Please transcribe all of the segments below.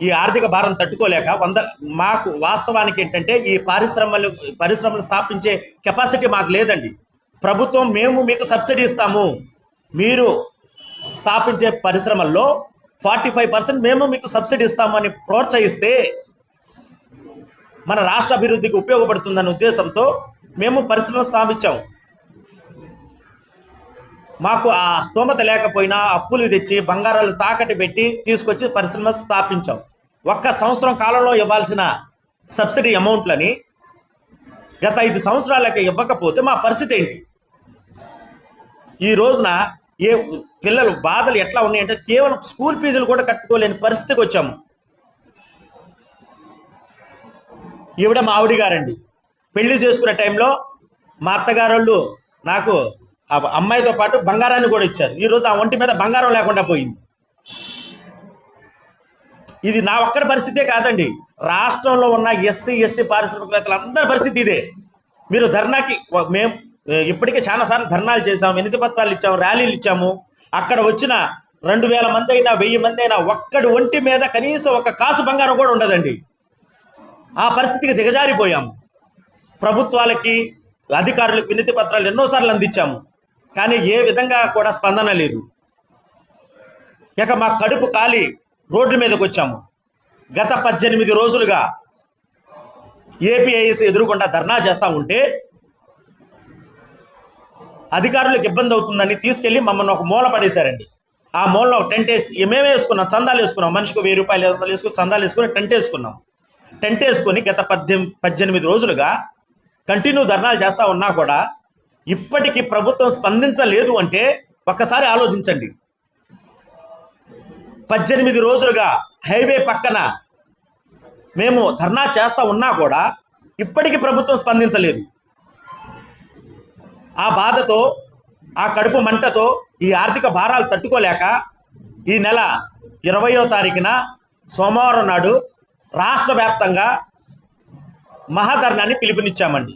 ఈ ఆర్థిక భారం తట్టుకోలేక మాకు వాస్తవానికి ఏంటంటే ఈ పరిశ్రమలు స్థాపించే కెపాసిటీ మాకు లేదండి. ప్రభుత్వం మేము మీకు సబ్సిడీ ఇస్తాము, మీరు స్థాపించే పరిశ్రమల్లో 45% మేము మీకు సబ్సిడీ ఇస్తాము అని ప్రోత్సహిస్తే మన రాష్ట్ర అభివృద్ధికి ఉపయోగపడుతుందన్న ఉద్దేశంతో మేము పరిశ్రమలు స్థాపించాము. మాకు ఆ స్తోమత లేకపోయినా అప్పులు తెచ్చి బంగారాలు తాకట్టు పెట్టి తీసుకొచ్చి పరిశ్రమ స్థాపించాం. ఒక్క సంవత్సరం కాలంలో ఇవ్వాల్సిన సబ్సిడీ అమౌంట్లని గత 5 సంవత్సరాలకి ఇవ్వకపోతే మా పరిస్థితి ఏంటి? ఈ రోజున పిల్లలు బాధలు ఎట్లా ఉన్నాయంటే కేవలం స్కూల్ ఫీజులు కూడా కట్టుకోలేని పరిస్థితికి వచ్చాము. ఈవిడ మా ఆవిడ గారండి. పెళ్లి చేసుకునే టైంలో మా అత్తగారు నాకు ఆ అమ్మాయితో పాటు బంగారాన్ని కూడా ఇచ్చారు. ఈరోజు ఆ ఒంటి మీద బంగారం లేకుండా పోయింది. ఇది నా ఒక్కడి పరిస్థితే కాదండి, రాష్ట్రంలో ఉన్న ఎస్సీ ఎస్టీ పారిశ్రామికవేత్తలు అందరి పరిస్థితి ఇదే. మీరు ధర్నాకి మేము ఇప్పటికే చాలాసార్లు ధర్నాలు చేసాము, వినతి పత్రాలు ఇచ్చాము, ర్యాలీలు ఇచ్చాము. అక్కడ వచ్చిన 2000 మంది అయినా 1000 మంది అయినా ఒక్కడి ఒంటి మీద కనీసం ఒక కాసు బంగారం కూడా ఉండదండి. ఆ పరిస్థితికి దిగజారిపోయాము. ప్రభుత్వాలకి అధికారులకు వినతి పత్రాలు ఎన్నోసార్లు అందించాము, కానీ ఏ విధంగా కూడా స్పందన లేదు. ఇక మా కడుపు కాలి రోడ్ల మీదకి వచ్చాము. గత 18 రోజులుగా ఏపీఐఎస్ ఎదురుగుండా ధర్నా చేస్తూ ఉంటే అధికారులకు ఇబ్బంది అవుతుందని తీసుకెళ్ళి మమ్మల్ని ఒక మూల పడేశారండి. ఆ మూలలో టెంట్ వేసి మేమే వేసుకున్నాం, చందాలు వేసుకున్నాం, మనిషికి 1000 రూపాయలు 500 వేసుకుని చందాలు వేసుకుని టెంట్ వేసుకున్నాం. టెంట్ వేసుకొని గత 18 రోజులుగా కంటిన్యూ ధర్నాలు చేస్తూ ఉన్నా కూడా ఇప్పటికీ ప్రభుత్వం స్పందించలేదు అంటే ఒక్కసారి ఆలోచించండి. 18 రోజులుగా హైవే పక్కన మేము ధర్నా చేస్తూ ఉన్నా కూడా ఇప్పటికీ ప్రభుత్వం స్పందించలేదు. ఆ బాధతో, ఆ కడుపు మంటతో, ఈ ఆర్థిక భారాలు తట్టుకోలేక ఈ నెల 20వ తారీఖున సోమవారం నాడు రాష్ట్ర వ్యాప్తంగా మహాధర్నాన్ని పిలుపునిచ్చామండి.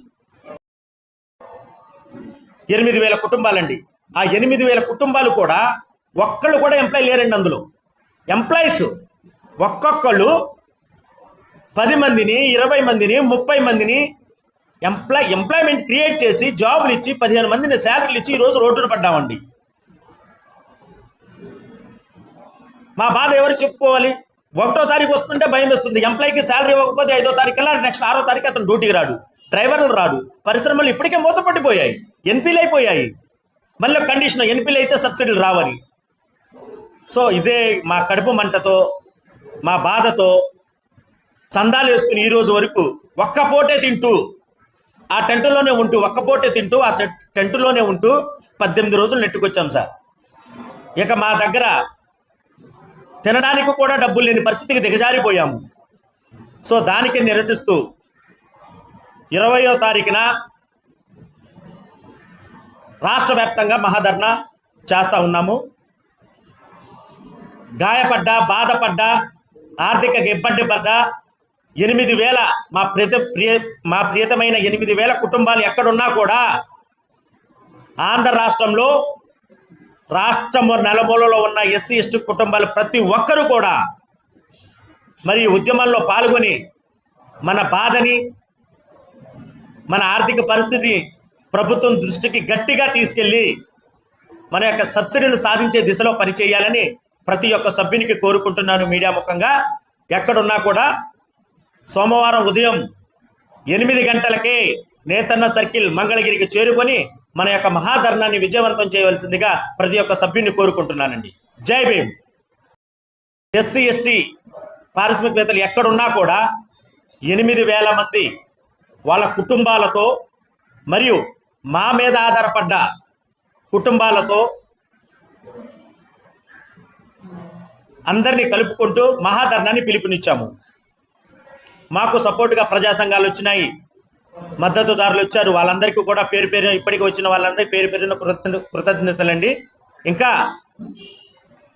8000 కుటుంబాలండి. ఆ 8000 కుటుంబాలు కూడా ఒక్కళ్ళు కూడా ఎంప్లాయ్ లేరండి. అందులో ఎంప్లాయీస్ ఒక్కొక్కళ్ళు 10 మందిని 20 మందిని 30 మందిని ఎంప్లాయ్మెంట్ క్రియేట్ చేసి జాబులు ఇచ్చి 15 మందిని శాలరీలు ఇచ్చి ఈరోజు రోడ్డున పడ్డామండి. మా బాధ ఎవరికి చెప్పుకోవాలి? 1వ తారీఖు వస్తుంటే భయం వేస్తుంది. ఎంప్లాయ్కి శాలరీ ఇవ్వకపోతే 5వ తారీఖు నెక్స్ట్ 6వ తారీఖు అతను డ్యూటీకి రాడు, డ్రైవర్లు రాడు. పరిశ్రమలు ఇప్పటికే మూతపట్టిపోయాయి, ఎన్పీలు అయిపోయాయి. మళ్ళీ కండిషన్ ఎన్పీలు అయితే సబ్సిడీలు రావని. సో ఇదే మా కడుపు మంటతో, మా బాధతో చందాలు వేసుకుని ఈరోజు వరకు ఒక్క పూటే తింటూ ఆ టెంటులోనే ఉంటూ ఆ టెంటులోనే ఉంటూ 18 రోజులు నెట్టుకొచ్చాం సార్. ఇక మా దగ్గర తినడానికి కూడా డబ్బులు లేని పరిస్థితికి దిగజారిపోయాము. సో దానికి నిరసిస్తూ 20వ తారీఖున రాష్ట్ర వ్యాప్తంగా మహాధర్నా చేస్తూ ఉన్నాము. గాయపడ్డా, బాధపడ్డా, ఆర్థిక ఇబ్బంది పడ్డా 8000 మా ప్రియతమైన 8000 కుటుంబాలు ఎక్కడున్నా కూడా ఆంధ్ర రాష్ట్రంలో రాష్ట్రం నలుమూలలో ఉన్న ఎస్సీ ఎస్టీ కుటుంబాలు ప్రతి ఒక్కరూ కూడా మరి ఉద్యమంలో పాల్గొని మన బాధని, మన ఆర్థిక పరిస్థితిని ప్రభుత్వం దృష్టికి గట్టిగా తీసుకెళ్ళి మన యొక్క సబ్సిడీలు సాధించే దిశలో పనిచేయాలని ప్రతి ఒక్క సభ్యునికి కోరుకుంటున్నాను. మీడియా ముఖంగా ఎక్కడున్నా కూడా సోమవారం ఉదయం 8 గంటలకే నేతన్న సర్కిల్ మంగళగిరికి చేరుకొని మన యొక్క మహాధర్నాన్ని విజయవంతం చేయవలసిందిగా ప్రతి ఒక్క సభ్యుని కోరుకుంటున్నానండి. జై భీమ్. ఎస్సీ ఎస్టీ పారిశ్రామికవేత్తలు ఎక్కడున్నా కూడా 8000 మంది వాళ్ళ కుటుంబాలతో మరియు మా మీద ఆధారపడ్డ కుటుంబాలతో అందరినీ కలుపుకుంటూ మహాధర్నాన్ని పిలుపునిచ్చాము. మాకు సపోర్టుగా ప్రజా సంఘాలు వచ్చినాయి, మద్దతుదారులు వచ్చారు. వాళ్ళందరికీ కూడా పేరు పేరు ఇప్పటికి వచ్చిన వాళ్ళందరికీ పేరు పేరున కృతజ్ఞతలండి. ఇంకా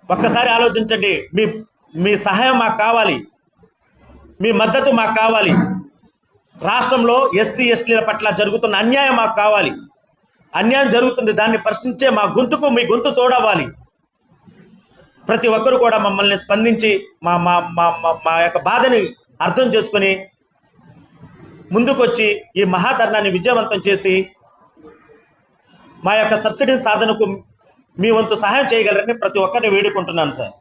ఒక్కసారి ఆలోచించండి. మీ సహాయం మాకు కావాలి, మీ మద్దతు మాకు కావాలి. రాష్ట్రంలో ఎస్సీ ఎస్టీల పట్ల జరుగుతున్న అన్యాయం మాకు కావాలి. అన్యాయం జరుగుతుంది, దాన్ని ప్రశ్నించే మా గొంతుకు మీ గొంతు తోడవ్వాలి. ప్రతి ఒక్కరు కూడా మమ్మల్ని స్పందించి మా మా మా మా మా యొక్క బాధని అర్థం చేసుకొని ముందుకొచ్చి ఈ మహాధర్నాన్ని విజయవంతం చేసి మా యొక్క సబ్సిడీ సాధనకు మీ వంతు సహాయం చేయగలరని ప్రతి ఒక్కరిని వేడుకుంటున్నాను సార్.